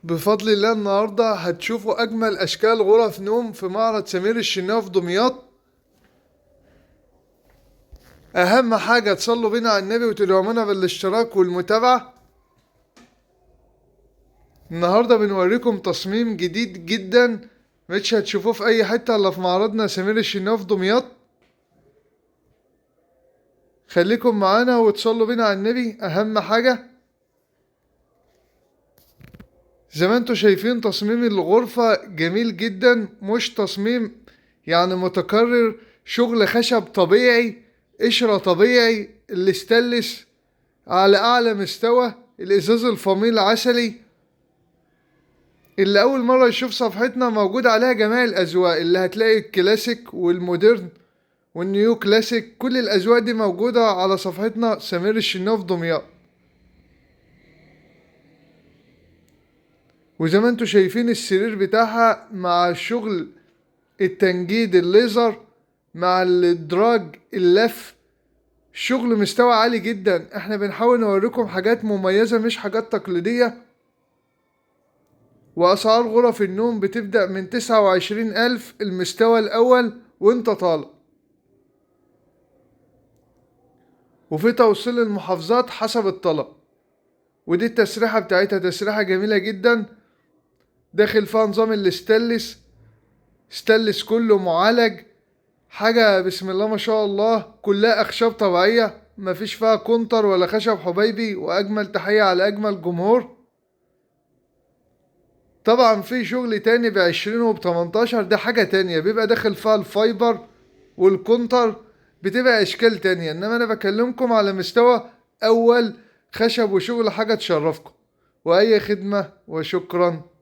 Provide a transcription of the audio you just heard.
بفضل الله النهاردة هتشوفوا أجمل أشكال غرف نوم في معرض سمير الشناوي في دمياط. أهم حاجة تصلوا بينا على النبي وتدعمونا بالاشتراك والمتابعة. النهاردة بنوريكم تصميم جديد جدا مش هتشوفوه في أي حتة إلا في معرضنا سمير الشناوي في دمياط. خليكم معانا وتصلوا بينا على النبي. أهم حاجة زي ما انتوا شايفين تصميم الغرفة جميل جدا، مش تصميم يعني متكرر، شغل خشب طبيعي، قشرة طبيعي، الاستانلس على أعلى مستوى، الإزاز الفاميل عسلي اللي أول مرة يشوف صفحتنا موجود عليها جميع الأذواق، اللي هتلاقي الكلاسيك والمودرن والنيو كلاسيك، كل الأذواق دي موجودة على صفحتنا سمير الشناوي في دمياط. وزي ما انتوا شايفين السرير بتاعها مع الشغل التنجيد الليزر مع الادراج اللف، شغل مستوى عالي جدا. احنا بنحاول نوريكم حاجات مميزة مش حاجات تقليدية. واسعار غرف النوم بتبدأ من 29,000 المستوى الاول وانت طالع، وفي توصيل المحافظات حسب الطلب. ودي التسريحة بتاعتها، تسريحة جميلة جدا، داخل فيها نظام الاستانلس، ستانلس كله معالج، حاجة بسم الله ما شاء الله، كلها أخشاب طبيعية، مفيش فيها كونتر ولا خشب حبيبي. وأجمل تحية على أجمل جمهور. طبعا في شغل تاني ب20 وب18، ده حاجة تانية بيبقى داخل فيها الفايبر والكونتر، بتبقى أشكال تانية. إنما أنا بكلمكم على مستوى أول خشب وشغل، حاجة تشرفكم. وأي خدمة وشكرا.